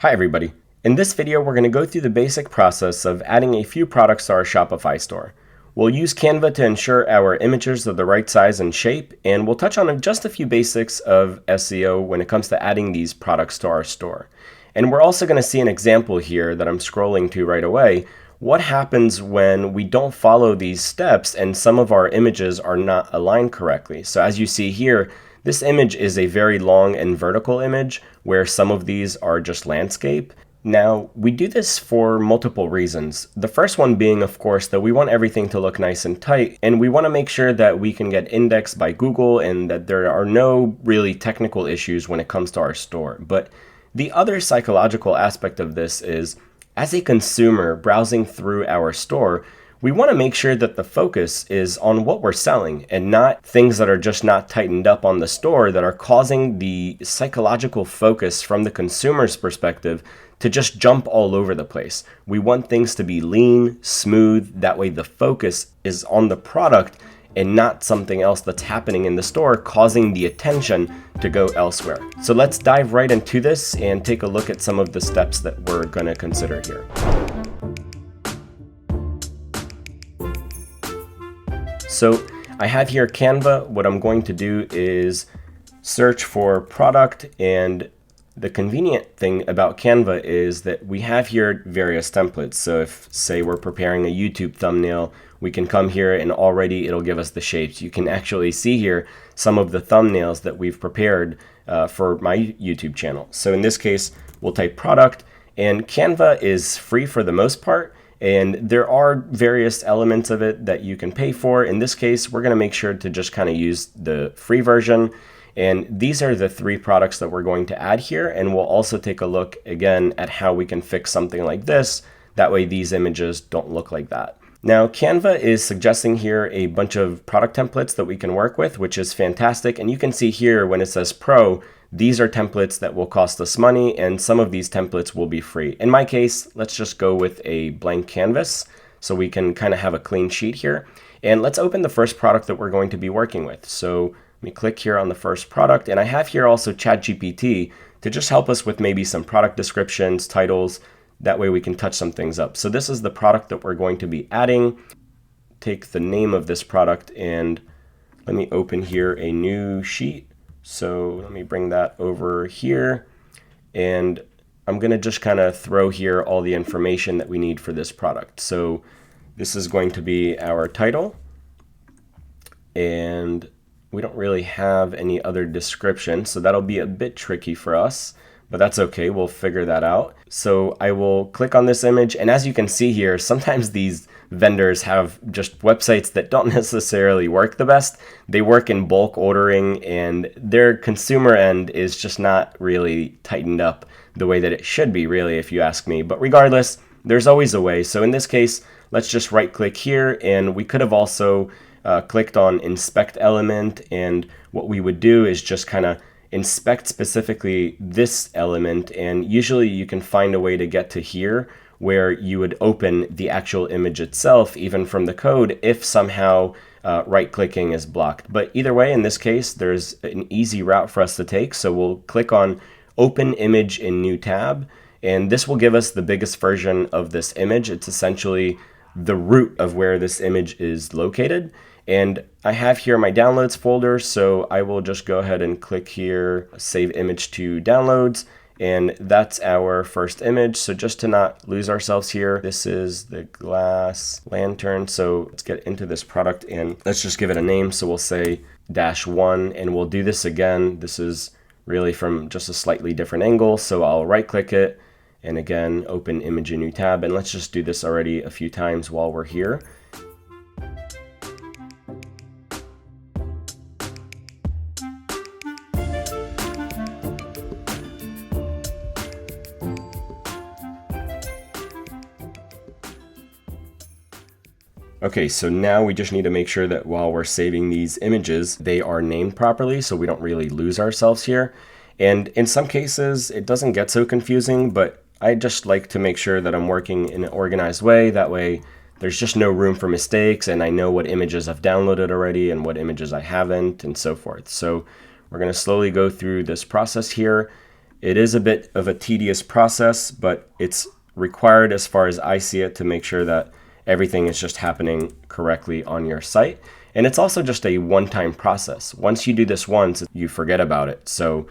Hi everybody. In this video, we're going to go through the basic process of adding a few products to our Shopify store. We'll use Canva to ensure our images are the right size and shape, and we'll touch on just a few basics of SEO when it comes to adding these products to our store. And we're also going to see an example here that I'm scrolling to right away. What happens when we don't follow these steps and some of our images are not aligned correctly? So as you see here, this image is a very long and vertical image where some of these are just landscape. Now, we do this for multiple reasons. The first one being, of course, that we want everything to look nice and tight, and we want to make sure that we can get indexed by Google and that there are no really technical issues when it comes to our store. But the other psychological aspect of this is, as a consumer browsing through our store, we want to make sure that the focus is on what we're selling and not things that are just not tightened up on the store that are causing the psychological focus from the consumer's perspective to just jump all over the place. We want things to be lean, smooth, that way the focus is on the product and not something else that's happening in the store causing the attention to go elsewhere. So let's dive right into this and take a look at some of the steps that we're going to consider here. So I have here Canva. What I'm going to do is search for product, and the convenient thing about Canva is that we have here various templates. So if, say, we're preparing a YouTube thumbnail, we can come here and already it'll give us the shapes. You can actually see here some of the thumbnails that we've prepared for my YouTube channel. So in this case, we'll type product, and Canva is free for the most part. And there are various elements of it that you can pay for. In this case, we're going to make sure to just kind of use the free version. And these are the three products that we're going to add here. And we'll also take a look again at how we can fix something like this. That way these images don't look like that. Now, Canva is suggesting here a bunch of product templates that we can work with, which is fantastic. And you can see here when it says Pro, these are templates that will cost us money, and some of these templates will be free. In my case, let's just go with a blank canvas so we can kind of have a clean sheet here. And let's open the first product that we're going to be working with. So let me click here on the first product, and I have here also ChatGPT to just help us with maybe some product descriptions, titles. That way we can touch some things up. So this is the product that we're going to be adding. Take the name of this product, and let me open here a new sheet. So let me bring that over here, and I'm going to just kind of throw here all the information that we need for this product. So this is going to be our title, and we don't really have any other description, so that'll be a bit tricky for us, but that's okay. We'll figure that out. So I will click on this image, and as you can see here, sometimes these vendors have just websites that don't necessarily work the best. They work in bulk ordering, and their consumer end is just not really tightened up the way that it should be, really, if you ask me. But regardless, there's always a way. So in this case, let's just right click here, and we could have also clicked on inspect element, and what we would do is just kind of inspect specifically this element, and usually you can find a way to get to here where you would open the actual image itself, even from the code, if somehow right-clicking is blocked. But either way, in this case, there's an easy route for us to take. So we'll click on Open Image in New Tab, and this will give us the biggest version of this image. It's essentially the root of where this image is located. And I have here my downloads folder, so I will just go ahead and click here, save image to downloads. And that's our first image. So just to not lose ourselves here, this is the glass lantern. So let's get into this product and let's just give it a name. So we'll say -1, and we'll do this again. This is really from just a slightly different angle. So I'll right click it and again, open image in new tab. And let's just do this already a few times while we're here. Okay, so now we just need to make sure that while we're saving these images, they are named properly so we don't really lose ourselves here. And in some cases, it doesn't get so confusing, but I just like to make sure that I'm working in an organized way. That way, there's just no room for mistakes, and I know what images I've downloaded already and what images I haven't, and so forth. So we're going to slowly go through this process here. It is a bit of a tedious process, but it's required as far as I see it to make sure that everything is just happening correctly on your site. And it's also just a one-time process. Once you do this once, you forget about it. So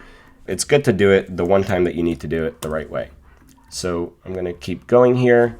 it's good to do it the one time that you need to do it the right way. So I'm going to keep going here.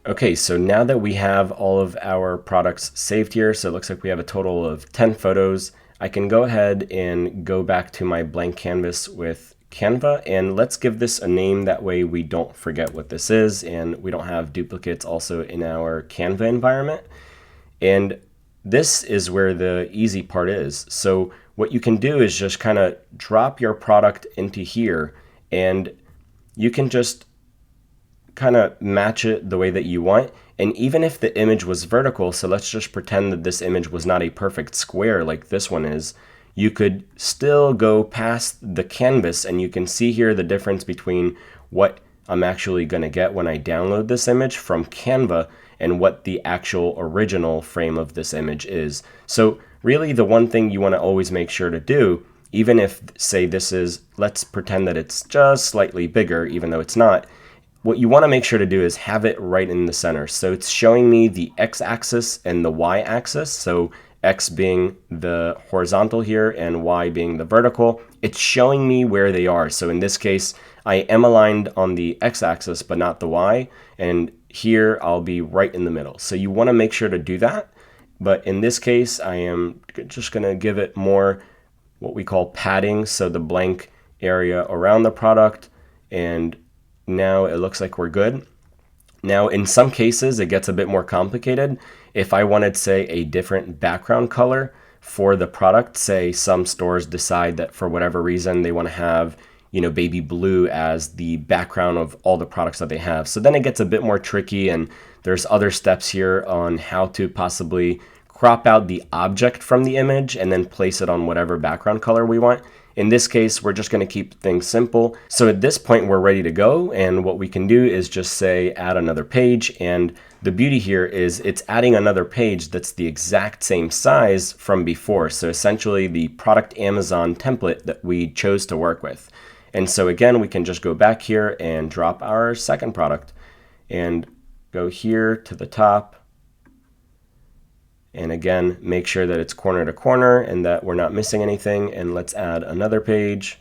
Okay, so now that we have all of our products saved here, so it looks like we have a total of 10 photos, I can go ahead and go back to my blank canvas with Canva, and let's give this a name. That way we don't forget what this is, and we don't have duplicates also in our Canva environment. And this is where the easy part is. So what you can do is just kind of drop your product into here, and you can just kind of match it the way that you want. And even if the image was vertical, so let's just pretend that this image was not a perfect square like this one is, you could still go past the canvas and you can see here the difference between what I'm actually going to get when I download this image from Canva and what the actual original frame of this image is. So really the one thing you want to always make sure to do, even if say this is, let's pretend that it's just slightly bigger, even though it's not, what you want to make sure to do is have it right in the center. So it's showing me the x-axis and the y-axis. So x being the horizontal here and y being the vertical. It's showing me where they are. So in this case, I am aligned on the x-axis, but not the y. And here I'll be right in the middle. So you want to make sure to do that. But in this case, I am just going to give it more what we call padding. So the blank area around the product, and now it looks like we're good. Now, in some cases, it gets a bit more complicated. If I wanted, say, a different background color for the product, say some stores decide that for whatever reason they want to have, baby blue as the background of all the products that they have. So then it gets a bit more tricky, and there's other steps here on how to possibly crop out the object from the image and then place it on whatever background color we want. In this case, we're just going to keep things simple. So at this point, we're ready to go. And what we can do is just say, add another page. And the beauty here is it's adding another page that's the exact same size from before. So essentially the product Amazon template that we chose to work with. And so again, we can just go back here and drop our second product and go here to the top. And again, make sure that it's corner to corner and that we're not missing anything. And let's add another page.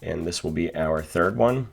And this will be our third one.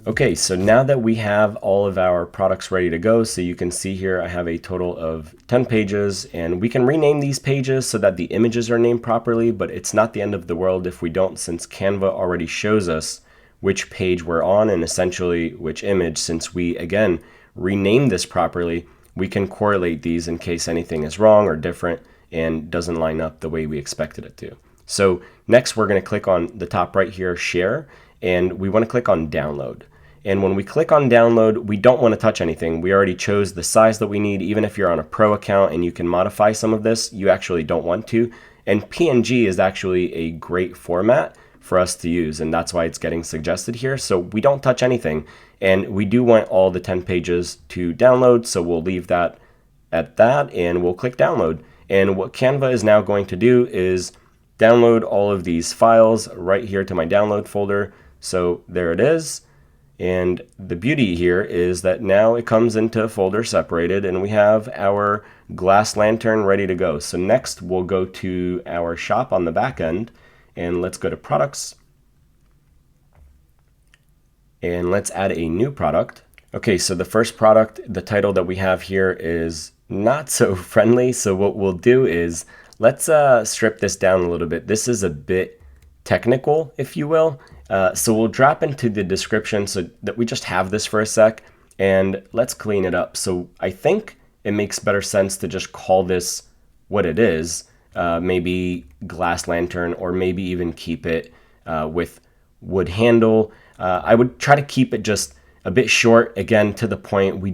Okay, so now that we have all of our products ready to go, so you can see here I have a total of 10 pages, and we can rename these pages so that the images are named properly, but it's not the end of the world if we don't, since Canva already shows us which page we're on and essentially which image. Since we, again, renamed this properly, we can correlate these in case anything is wrong or different and doesn't line up the way we expected it to. So next we're going to click on the top right here, Share, and we want to click on Download. And when we click on download, we don't want to touch anything. We already chose the size that we need. Even if you're on a pro account and you can modify some of this, you actually don't want to. And PNG is actually a great format for us to use, and that's why it's getting suggested here. So we don't touch anything, and we do want all the 10 pages to download, so we'll leave that at that, and we'll click download. And what Canva is now going to do is download all of these files right here to my download folder. So there it is. And the beauty here is that now it comes into a folder separated, and we have our glass lantern ready to go. So next we'll go to our shop on the back end, and let's go to products. And let's add a new product. Okay, so the first product, the title that we have here is not so friendly. So what we'll do is let's strip this down a little bit. This is a bit technical, if you will. So we'll drop into the description so that we just have this for a sec, and let's clean it up. So I think it makes better sense to just call this what it is. maybe glass lantern, or maybe even keep it with wood handle. I would try to keep it just a bit short, again, to the point. We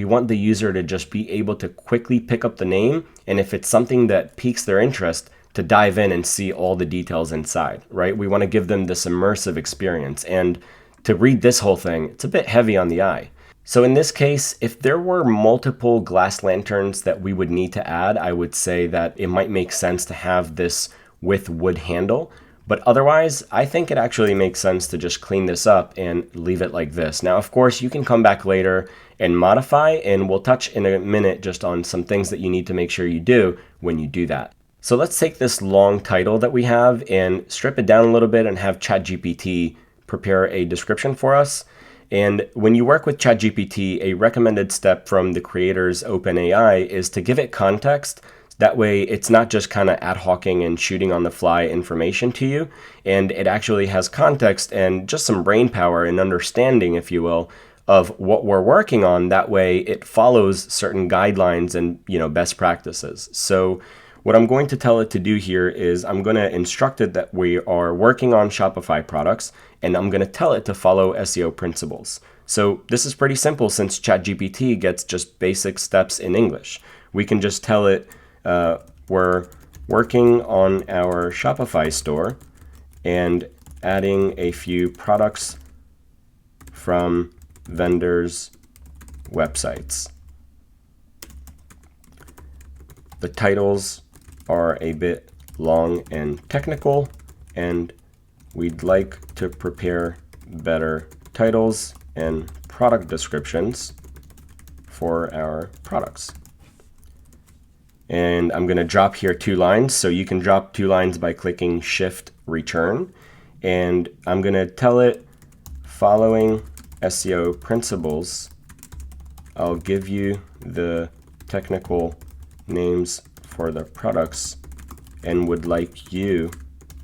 want the user to just be able to quickly pick up the name, and if it's something that piques their interest, to dive in and see all the details inside, right? We want to give them this immersive experience, and to read this whole thing, it's a bit heavy on the eye. So in this case, if there were multiple glass lanterns that we would need to add, I would say that it might make sense to have this with wood handle. But otherwise, I think it actually makes sense to just clean this up and leave it like this. Now, of course, you can come back later and modify, and we'll touch in a minute just on some things that you need to make sure you do when you do that. So let's take this long title that we have and strip it down a little bit and have ChatGPT prepare a description for us. And when you work with ChatGPT, a recommended step from the creators OpenAI is to give it context. That way it's not just kind of ad hocing and shooting on the fly information to you, and it actually has context and just some brain power and understanding, if you will, of what we're working on. That way it follows certain guidelines and, best practices. So what I'm going to tell it to do here is I'm going to instruct it that we are working on Shopify products, and I'm going to tell it to follow SEO principles. So this is pretty simple since ChatGPT gets just basic steps in English. We can just tell it we're working on our Shopify store and adding a few products from vendors' websites. The titles are a bit long and technical, and we'd like to prepare better titles and product descriptions for our products. And I'm going to drop here 2 lines. So you can drop 2 lines by clicking Shift Return. And I'm going to tell it, following SEO principles, I'll give you the technical names for the products and would like you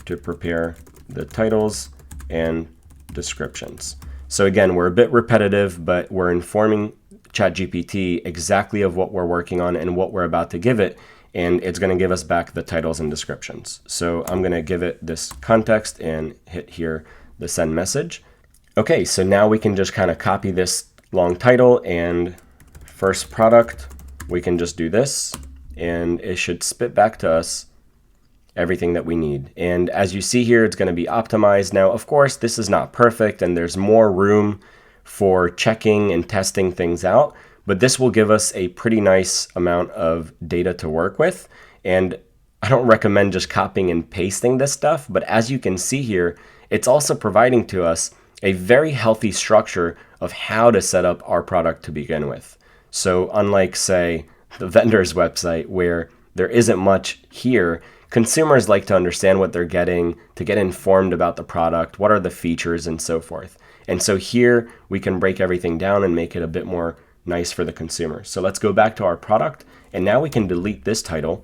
to prepare the titles and descriptions. So again, we're a bit repetitive, but we're informing ChatGPT exactly of what we're working on and what we're about to give it, and it's going to give us back the titles and descriptions. So I'm going to give it this context and hit here the send message. Okay, so now we can just kind of copy this long title, and first product, we can just do this, and it should spit back to us everything that we need. And as you see here, it's going to be optimized. Now, of course, this is not perfect, and there's more room for checking and testing things out, but this will give us a pretty nice amount of data to work with. And I don't recommend just copying and pasting this stuff, but as you can see here, it's also providing to us a very healthy structure of how to set up our product to begin with. So unlike, say, the vendor's website where there isn't much here, consumers like to understand what they're getting, to get informed about the product, what are the features, and so forth. And so here we can break everything down and make it a bit more nice for the consumer. So let's go back to our product, and now we can delete this title,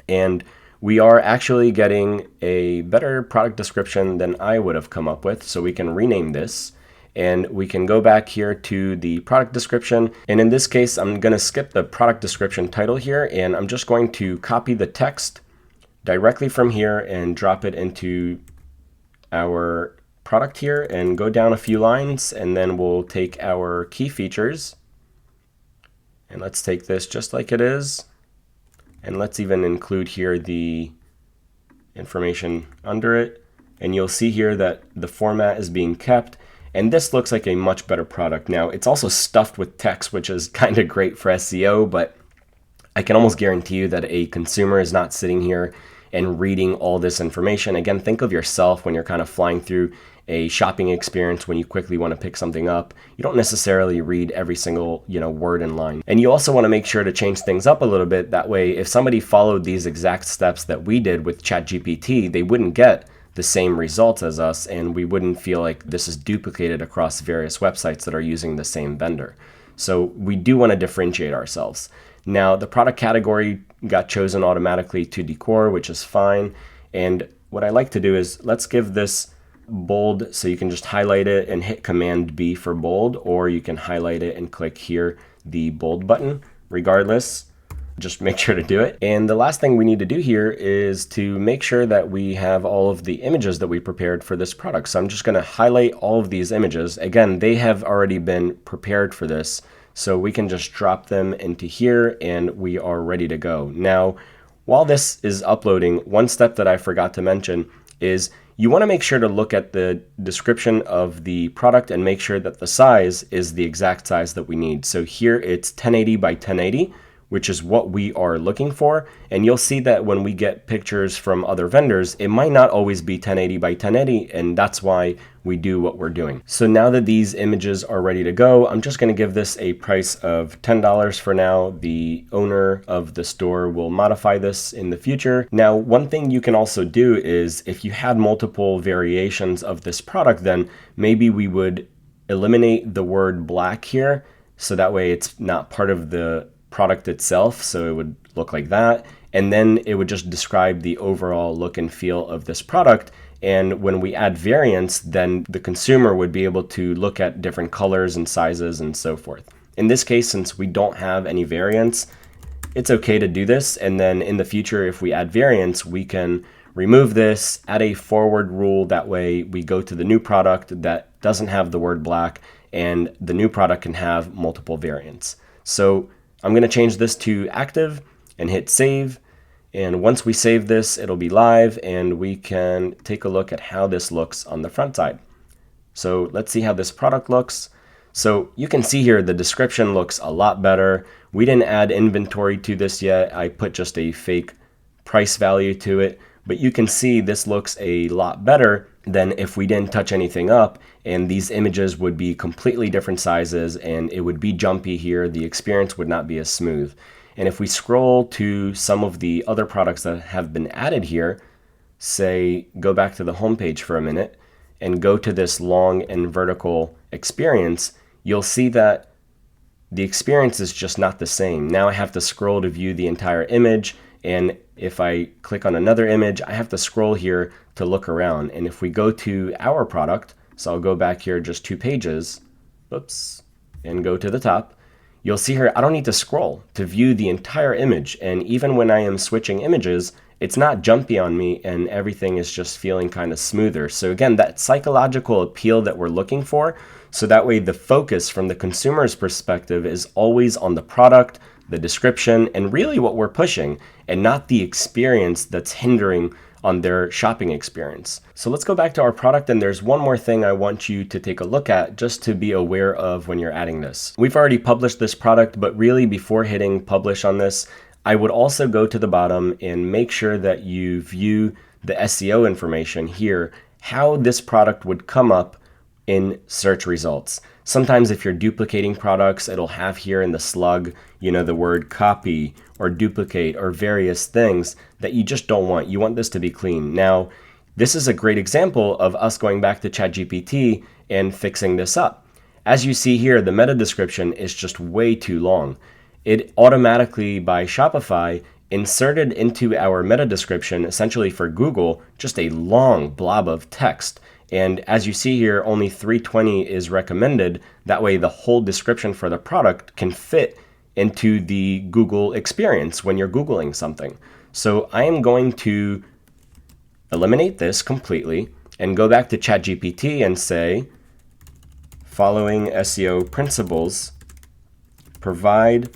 and we are actually getting a better product description than I would have come up with. So we can rename this, and we can go back here to the product description. And in this case, I'm going to skip the product description title here, and I'm just going to copy the text directly from here and drop it into our product here and go down a few lines, and then we'll take our key features, and let's take this just like it is, and let's even include here the information under it, and you'll see here that the format is being kept, and this looks like a much better product. Now, it's also stuffed with text, which is kind of great for SEO, but I can almost guarantee you that a consumer is not sitting here and reading all this information. Again, think of yourself when you're kind of flying through a shopping experience when you quickly want to pick something up. You don't necessarily read every single, word in line. And you also want to make sure to change things up a little bit. That way, if somebody followed these exact steps that we did with ChatGPT, they wouldn't get the same results as us, and we wouldn't feel like this is duplicated across various websites that are using the same vendor. So we do want to differentiate ourselves. Now, the product category got chosen automatically to decor, which is fine. And what I like to do is let's give this bold, so you can just highlight it and hit Command B for bold, or you can highlight it and click here the bold button. Regardless, just make sure to do it. And the last thing we need to do here is to make sure that we have all of the images that we prepared for this product. So I'm just going to highlight all of these images. Again, they have already been prepared for this, so we can just drop them into here and we are ready to go. Now, while this is uploading, one step that I forgot to mention is you want to make sure to look at the description of the product and make sure that the size is the exact size that we need. So here it's 1080 by 1080, which is what we are looking for. And you'll see that when we get pictures from other vendors, it might not always be 1080 by 1080, and that's why we do what we're doing. So now that these images are ready to go, I'm just gonna give this a price of $10 for now. The owner of the store will modify this in the future. Now, one thing you can also do is if you had multiple variations of this product, then maybe we would eliminate the word black here, so that way it's not part of the product itself, so it would look like that, and then it would just describe the overall look and feel of this product. And when we add variants, then the consumer would be able to look at different colors and sizes and so forth. In this case, since we don't have any variants, it's okay to do this, and then in the future, if we add variants, we can remove this, add a forward rule, that way we go to the new product that doesn't have the word black, and the new product can have multiple variants. So I'm going to change this to active and hit save. And once we save this, it'll be live and we can take a look at how this looks on the front side. So let's see how this product looks. So you can see here the description looks a lot better. We didn't add inventory to this yet. I put just a fake price value to it. But you can see this looks a lot better than if we didn't touch anything up, and these images would be completely different sizes and it would be jumpy here. The experience would not be as smooth. And if we scroll to some of the other products that have been added here, say go back to the home page for a minute and go to this long and vertical experience, you'll see that the experience is just not the same. Now I have to scroll to view the entire image, and if I click on another image, I have to scroll here to look around. And if we go to our product, so I'll go back here just 2 pages, oops, and go to the top, you'll see here I don't need to scroll to view the entire image. And even when I am switching images, it's not jumpy on me and everything is just feeling kind of smoother. So again, that psychological appeal that we're looking for, so that way the focus from the consumer's perspective is always on the product, the description, and really what we're pushing, and not the experience that's hindering on their shopping experience. So let's go back to our product, and there's one more thing I want you to take a look at just to be aware of when you're adding this. We've already published this product, but really before hitting publish on this, I would also go to the bottom and make sure that you view the SEO information here, how this product would come up in search results. Sometimes if you're duplicating products, it'll have here in the slug, the word copy or duplicate or various things that you just don't want. You want this to be clean. Now, this is a great example of us going back to ChatGPT and fixing this up. As you see here, the meta description is just way too long. It automatically, by Shopify, inserted into our meta description, essentially for Google, just a long blob of text. And as you see here, only 320 is recommended. That way the whole description for the product can fit into the Google experience when you're Googling something. So I am going to eliminate this completely and go back to ChatGPT and say, following SEO principles, provide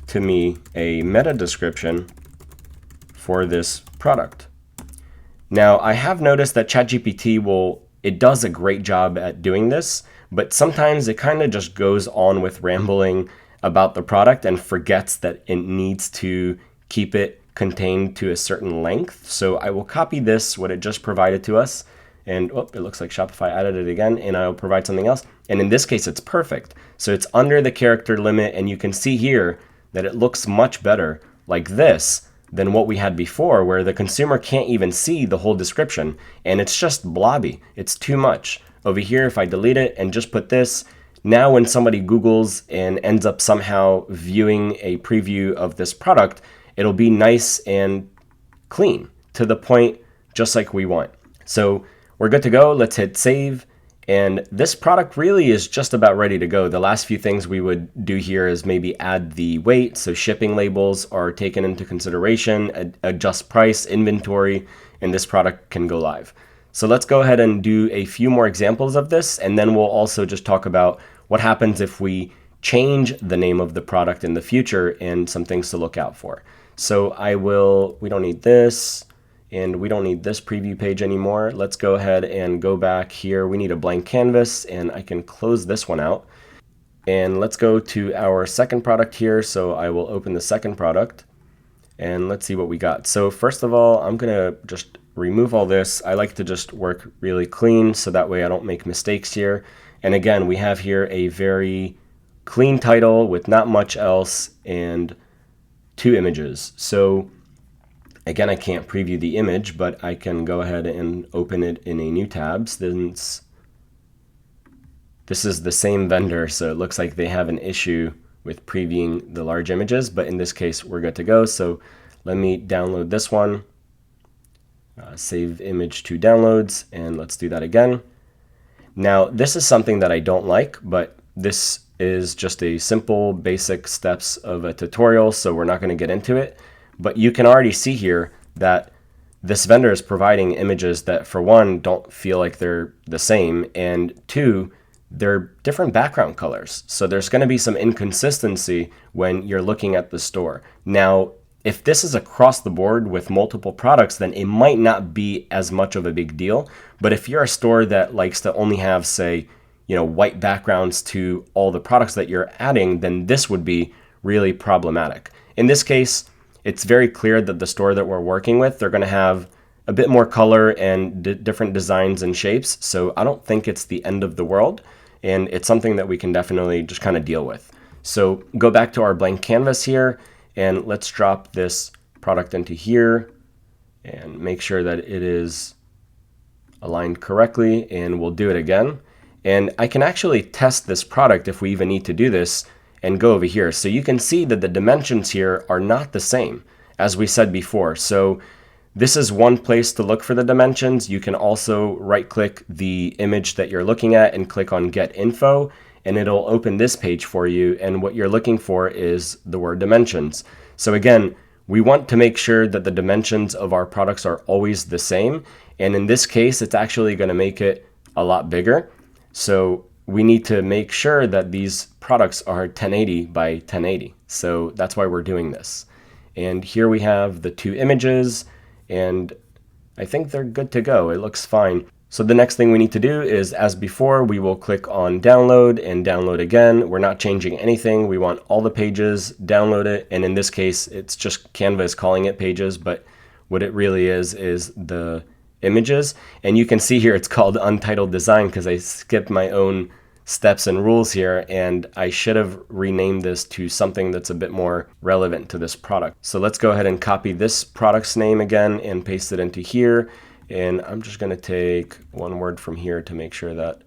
to me a meta description for this product. Now, I have noticed that ChatGPT it does a great job at doing this, but sometimes it kind of just goes on with rambling about the product and forgets that it needs to keep it contained to a certain length. So I will copy this, what it just provided to us, and it looks like Shopify added it again, and I'll provide something else. And in this case, it's perfect. So it's under the character limit, and you can see here that it looks much better like this than what we had before, where the consumer can't even see the whole description and it's just blobby. It's too much. Over here, if I delete it and just put this, now when somebody Googles and ends up somehow viewing a preview of this product, it'll be nice and clean to the point, just like we want. So we're good to go. Let's hit save. And this product really is just about ready to go. The last few things we would do here is maybe add the weight, so shipping labels are taken into consideration, adjust price, inventory, and this product can go live. So let's go ahead and do a few more examples of this, and then we'll also just talk about what happens if we change the name of the product in the future and some things to look out for. So we don't need this. And we don't need this preview page anymore. Let's go ahead and go back here. We need a blank canvas, and I can close this one out. And let's go to our second product here. So I will open the second product, and let's see what we got. So first of all, I'm gonna just remove all this. I like to just work really clean so that way I don't make mistakes here. And again, we have here a very clean title with not much else and 2 images. So again, I can't preview the image, but I can go ahead and open it in a new tab since this is the same vendor, so it looks like they have an issue with previewing the large images, but in this case, we're good to go. So let me download this one, save image to downloads, and let's do that again. Now, this is something that I don't like, but this is just a simple basic steps of a tutorial, so we're not going to get into it. But you can already see here that this vendor is providing images that, for one, don't feel like they're the same, and 2, they're different background colors. So there's going to be some inconsistency when you're looking at the store. Now, if this is across the board with multiple products, then it might not be as much of a big deal. But if you're a store that likes to only have, say, white backgrounds to all the products that you're adding, then this would be really problematic. In this case, it's very clear that the store that we're working with, they're going to have a bit more color and different designs and shapes. So I don't think it's the end of the world. And it's something that we can definitely just kind of deal with. So go back to our blank canvas here, and let's drop this product into here and make sure that it is aligned correctly. And we'll do it again. And I can actually test this product if we even need to do this, and go over here. So you can see that the dimensions here are not the same as we said before. So this is one place to look for the dimensions. You can also right click the image that you're looking at and click on Get Info, and it'll open this page for you. And what you're looking for is the word dimensions. So again, we want to make sure that the dimensions of our products are always the same. And in this case, it's actually going to make it a lot bigger. So we need to make sure that these products are 1080 by 1080. So that's why we're doing this. And here we have the 2 images, and I think they're good to go. It looks fine. So the next thing we need to do is, as before, we will click on download and download again. We're not changing anything. We want all the pages, download it. And in this case, it's just Canva is calling it pages, but what it really is the images. And you can see here it's called Untitled Design because I skipped my own steps and rules here, and I should have renamed this to something that's a bit more relevant to this product. So let's go ahead and copy this product's name again and paste it into here. And I'm just going to take one word from here to make sure that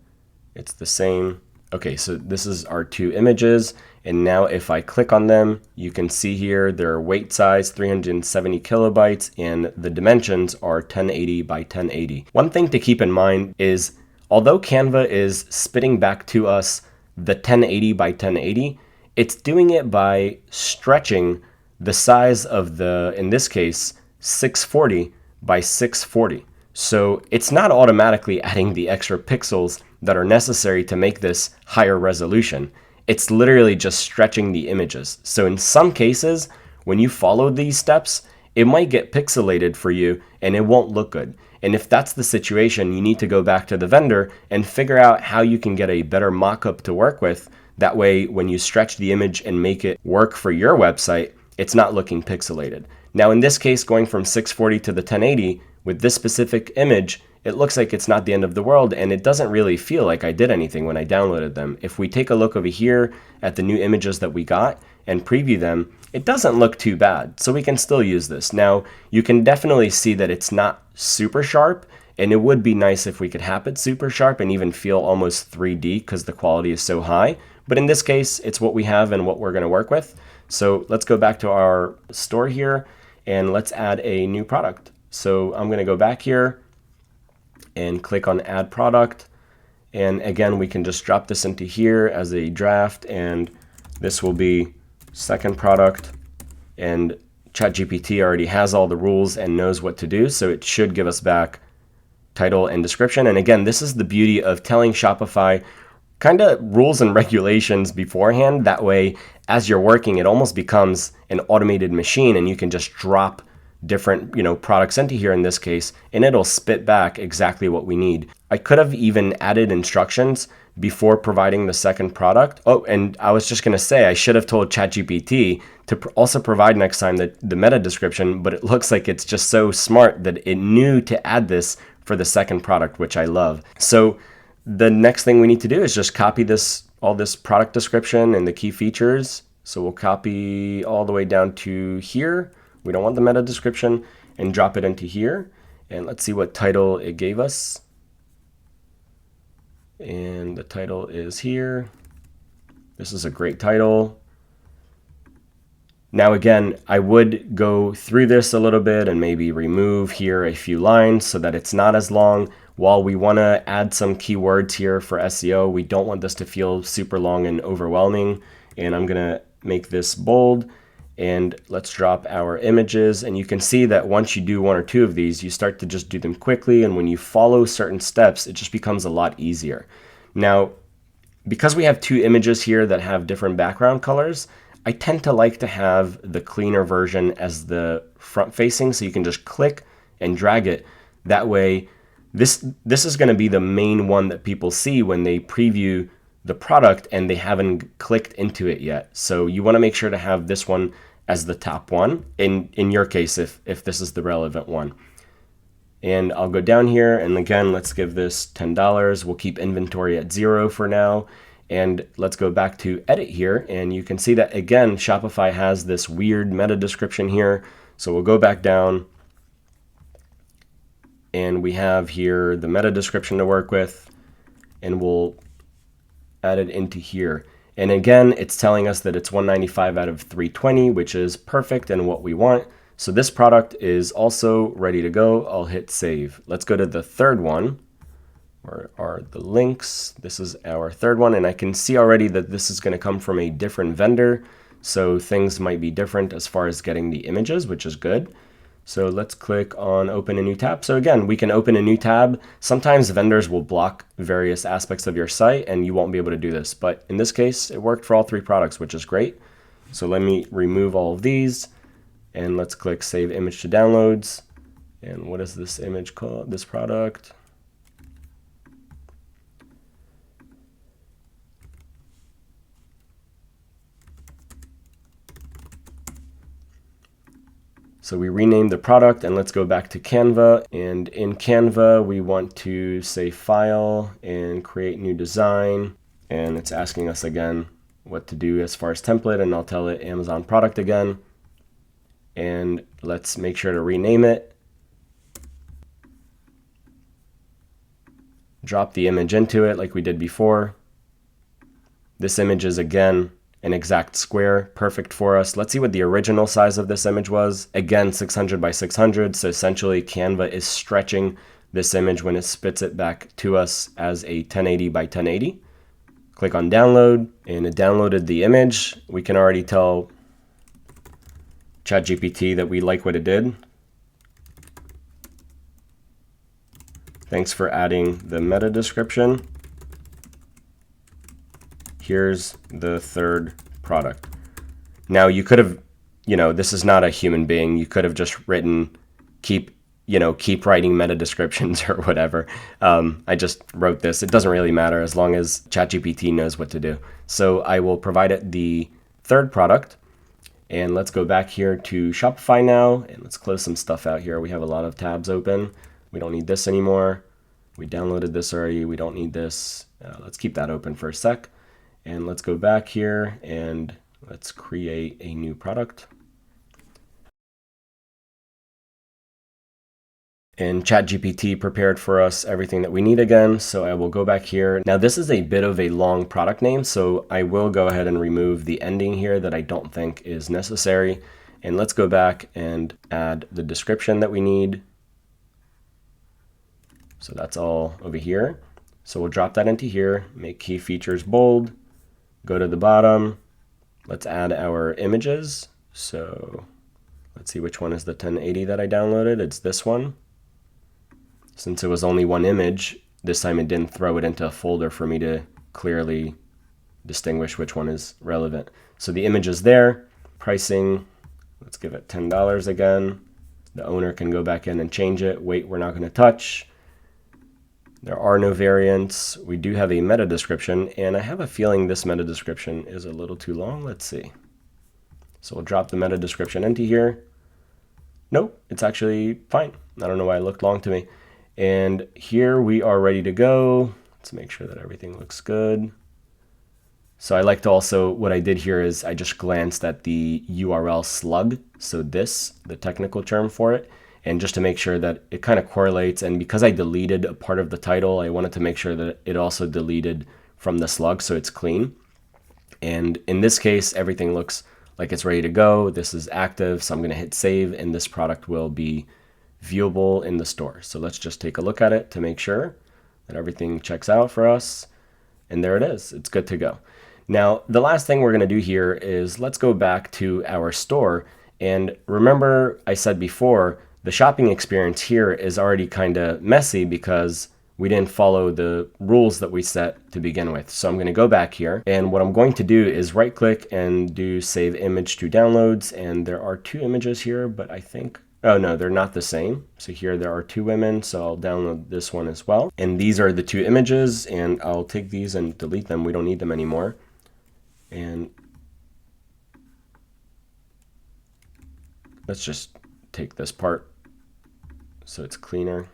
it's the same. Okay, so this is our 2 images. And now if I click on them, you can see here their weight size, 370 kilobytes, and the dimensions are 1080 by 1080. One thing to keep in mind is, although Canva is spitting back to us the 1080 by 1080, it's doing it by stretching the size of the, in this case, 640 by 640. So it's not automatically adding the extra pixels that are necessary to make this higher resolution. It's literally just stretching the images. So in some cases, when you follow these steps, it might get pixelated for you and it won't look good. And if that's the situation, you need to go back to the vendor and figure out how you can get a better mock-up to work with. That way, when you stretch the image and make it work for your website, it's not looking pixelated. Now, in this case, going from 640 to the 1080, with this specific image, it looks like it's not the end of the world, and it doesn't really feel like I did anything when I downloaded them. If we take a look over here at the new images that we got and preview them, it doesn't look too bad, so we can still use this. Now, you can definitely see that it's not super sharp, and it would be nice if we could have it super sharp and even feel almost 3D because the quality is so high. But in this case, it's what we have and what we're going to work with. So let's go back to our store here, and let's add a new product. So I'm going to go back here and click on Add Product, And again, we can just drop this into here as a draft, and this will be second product. And ChatGPT already has all the rules and knows what to do, so it should give us back title and description. And again, this is the beauty of telling Shopify kind of rules and regulations beforehand. That way, as you're working, it almost becomes an automated machine, and you can just drop different, products into here in this case, and it'll spit back exactly what we need. I could have even added instructions before providing the second product. Oh, and I was just going to say, I should have told ChatGPT to also provide next time the meta description, but it looks like it's just so smart that it knew to add this for the second product, which I love. So the next thing we need to do is just copy all this product description and the key features. So we'll copy all the way down to here. We don't want the meta description, and drop it into here. And let's see what title it gave us. And the title is here. This is a great title. Now again, I would go through this a little bit and maybe remove here a few lines so that it's not as long. While we want to add some keywords here for SEO, we don't want this to feel super long and overwhelming. And I'm going to make this bold. And let's drop our images. And you can see that once you do one or two of these, you start to just do them quickly. And when you follow certain steps, it just becomes a lot easier. Now, because we have two images here that have different background colors, I tend to like to have the cleaner version as the front facing, so you can just click and drag it. That way, this is going to be the main one that people see when they preview the product and they haven't clicked into it yet. So you want to make sure to have this one as the top one, in your case, if this is the relevant one. And I'll go down here, and again, let's give this $10. We'll keep inventory at 0 for now. And let's go back to edit here, and you can see that again, Shopify has this weird meta description here. So we'll go back down, and we have here the meta description to work with, and we'll add it into here. And again, it's telling us that it's 195 out of 320, which is perfect and what we want. So this product is also ready to go. I'll hit save. Let's go to the third one. Where are the links? This is our third one, and I can see already that this is going to come from a different vendor. So things might be different as far as getting the images, which is good. So let's click on open a new tab. So again, we can open a new tab. Sometimes vendors will block various aspects of your site and you won't be able to do this. But in this case, it worked for all three products, which is great. So let me remove all of these, and let's click save image to downloads. And what is this image called, this product? So we renamed the product, and let's go back to Canva. And in Canva, we want to say file and create new design. And it's asking us again what to do as far as template, and I'll tell it Amazon product again. And let's make sure to rename it. Drop the image into it like we did before. This image is again an exact square, perfect for us. Let's see what the original size of this image was. Again, 600 by 600. So essentially Canva is stretching this image when it spits it back to us as a 1080 by 1080. Click on download, and it downloaded the image. We can already tell ChatGPT that we like what it did. Thanks for adding the meta description. Here's the third product. Now you could have, this is not a human being. You could have just written, keep writing meta descriptions or whatever. I just wrote this. It doesn't really matter as long as ChatGPT knows what to do. So I will provide it the third product. And let's go back here to Shopify now, and let's close some stuff out here. We have a lot of tabs open. We don't need this anymore. We downloaded this already. We don't need this. Let's keep that open for a sec. And let's go back here and let's create a new product. And ChatGPT prepared for us everything that we need again. So I will go back here. Now this is a bit of a long product name, so I will go ahead and remove the ending here that I don't think is necessary. And let's go back and add the description that we need. So that's all over here. So we'll drop that into here, make key features bold, go to the bottom. Let's add our images. So let's see which one is the 1080 that I downloaded. It's this one. Since it was only one image, this time it didn't throw it into a folder for me to clearly distinguish which one is relevant. So the image is there. Pricing, let's give it $10 again. The owner can go back in and change it. Weight we're not going to touch. There are no variants. We do have a meta description, and I have a feeling this meta description is a little too long. Let's see. So we'll drop the meta description into here. Nope, it's actually fine. I don't know why it looked long to me. And here we are ready to go. Let's make sure that everything looks good. So I like to also, what I did here is I just glanced at the URL slug. So this, the technical term for it, and just to make sure that it kind of correlates. And because I deleted a part of the title, I wanted to make sure that it also deleted from the slug so it's clean. And in this case, everything looks like it's ready to go. This is active, so I'm going to hit save, and this product will be viewable in the store. So let's just take a look at it to make sure that everything checks out for us. And there it is. It's good to go. Now, the last thing we're going to do here is let's go back to our store. And remember, I said before, the shopping experience here is already kind of messy because we didn't follow the rules that we set to begin with. So I'm going to go back here, and what I'm going to do is right click and do save image to downloads. And there are two images here, but I think, oh no, they're not the same. So here there are two women, so I'll download this one as well. And these are the two images, and I'll take these and delete them. We don't need them anymore. And let's just take this part so it's cleaner.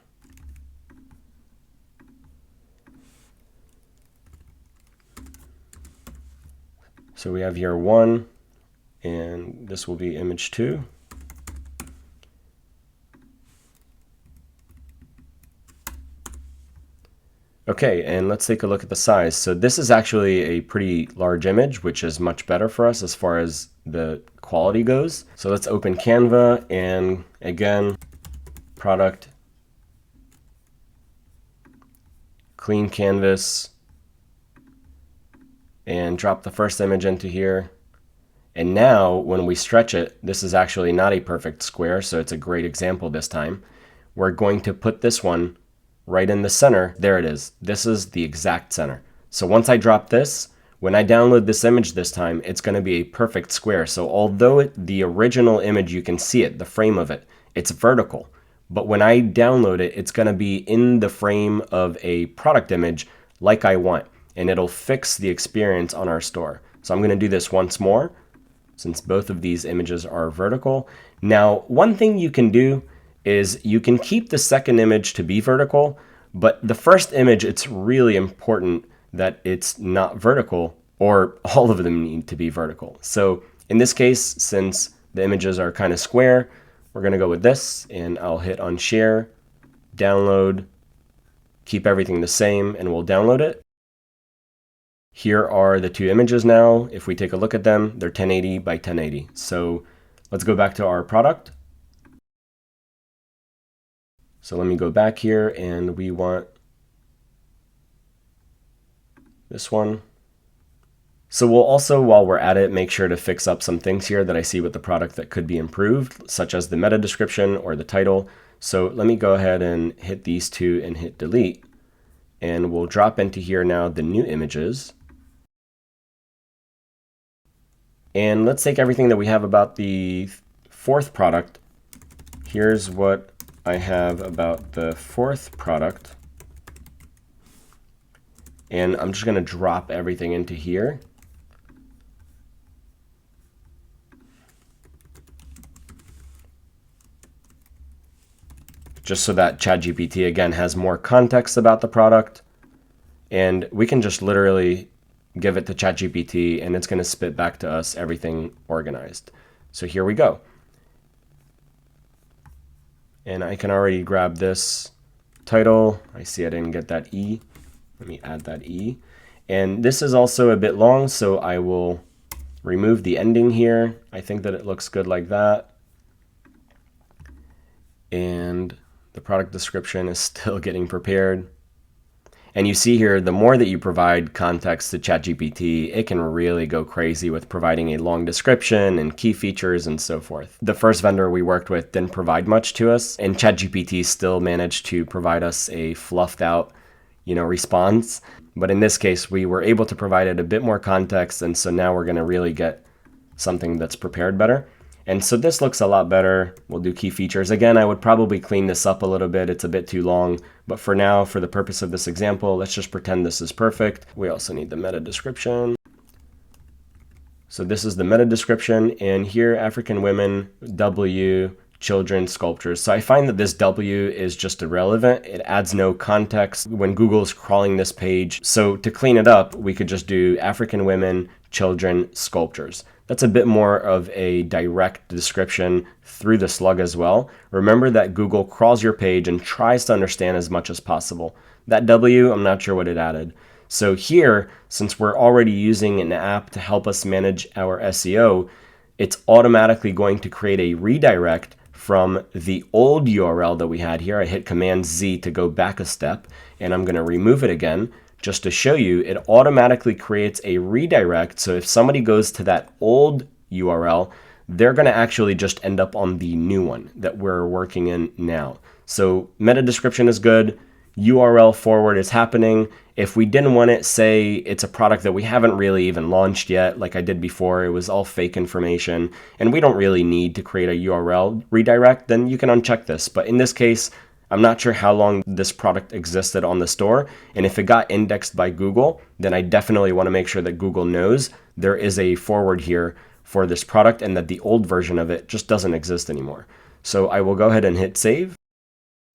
So we have here one, and this will be image 2. Okay, and let's take a look at the size. So this is actually a pretty large image, which is much better for us as far as the quality goes. So let's open Canva, and again, product, clean canvas, and drop the first image into here. And now when we stretch it, this is actually not a perfect square, so it's a great example this time. We're going to put this one right in the center. There it is. This is the exact center. So once I drop this, when I download this image this time, it's going to be a perfect square. So although the original image, you can see it, the frame of it, it's vertical. But when I download it, it's going to be in the frame of a product image like I want. And it'll fix the experience on our store. So I'm going to do this once more, since both of these images are vertical. Now, one thing you can do is you can keep the second image to be vertical, but the first image, it's really important that it's not vertical, or all of them need to be vertical. So in this case, since the images are kind of square, we're going to go with this, and I'll hit on share, download, keep everything the same, and we'll download it. Here are the two images now. If we take a look at them, they're 1080 by 1080. So let's go back to our product. So let me go back here, and we want this one. So we'll also, while we're at it, make sure to fix up some things here that I see with the product that could be improved, such as the meta description or the title. So let me go ahead and hit these two and hit delete. And we'll drop into here now the new images. And let's take everything that we have about the fourth product. Here's what I have about the fourth product. And I'm just going to drop everything into here. Just so that ChatGPT, again, has more context about the product. And we can just literally give it to ChatGPT, and it's going to spit back to us everything organized. So here we go. And I can already grab this title. I see I didn't get that E. Let me add that E. And this is also a bit long, so I will remove the ending here. I think that it looks good like that. And the product description is still getting prepared. And you see here, the more that you provide context to ChatGPT, it can really go crazy with providing a long description and key features and so forth. The first vendor we worked with didn't provide much to us, and ChatGPT still managed to provide us a fluffed out, response. But in this case, we were able to provide it a bit more context, and so now we're going to really get something that's prepared better. And so this looks a lot better. We'll do key features. Again, I would probably clean this up a little bit. It's a bit too long. But for now, for the purpose of this example, let's just pretend this is perfect. We also need the meta description. So this is the meta description. And here, African women, W, children, sculptures. So I find that this W is just irrelevant. It adds no context when Google's crawling this page. So to clean it up, we could just do African women, children, sculptures. That's a bit more of a direct description through the slug as well. Remember that Google crawls your page and tries to understand as much as possible. That W, I'm not sure what it added. So here, since we're already using an app to help us manage our SEO, it's automatically going to create a redirect from the old URL that we had here. I hit Command Z to go back a step, and I'm going to remove it again. Just to show you, it automatically creates a redirect. So if somebody goes to that old URL, they're going to actually just end up on the new one that we're working in now. So meta description is good. URL forward is happening. If we didn't want it, say it's a product that we haven't really even launched yet, like I did before, it was all fake information, and we don't really need to create a URL redirect, then you can uncheck this. But in this case, I'm not sure how long this product existed on the store, and if it got indexed by Google, then I definitely want to make sure that Google knows there is a forward here for this product and that the old version of it just doesn't exist anymore. So I will go ahead and hit save,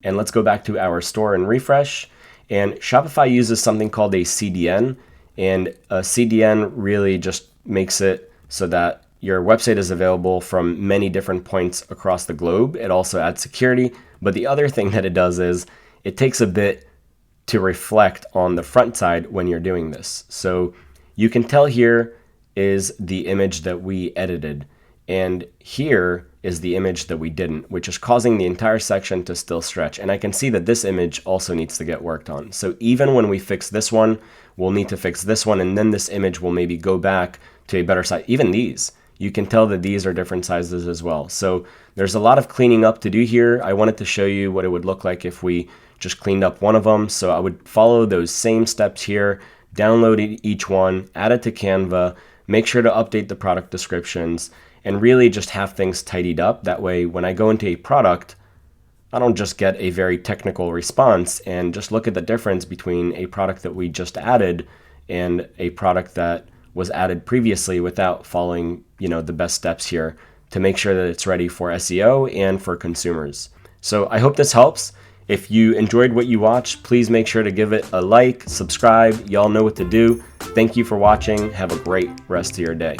and let's go back to our store and refresh. And Shopify uses something called a CDN, and a CDN really just makes it so that your website is available from many different points across the globe. It also adds security. But the other thing that it does is it takes a bit to reflect on the front side when you're doing this. So you can tell here is the image that we edited, and here is the image that we didn't, which is causing the entire section to still stretch. And I can see that this image also needs to get worked on. So even when we fix this one, we'll need to fix this one, and then this image will maybe go back to a better size. Even these, you can tell that these are different sizes as well. So there's a lot of cleaning up to do here. I wanted to show you what it would look like if we just cleaned up one of them. So I would follow those same steps here, download each one, add it to Canva, make sure to update the product descriptions, and really just have things tidied up. That way, when I go into a product, I don't just get a very technical response and just look at the difference between a product that we just added and a product that was added previously without following, the best steps here to make sure that it's ready for SEO and for consumers. So I hope this helps. If you enjoyed what you watched, please make sure to give it a like, subscribe. Y'all know what to do. Thank you for watching. Have a great rest of your day.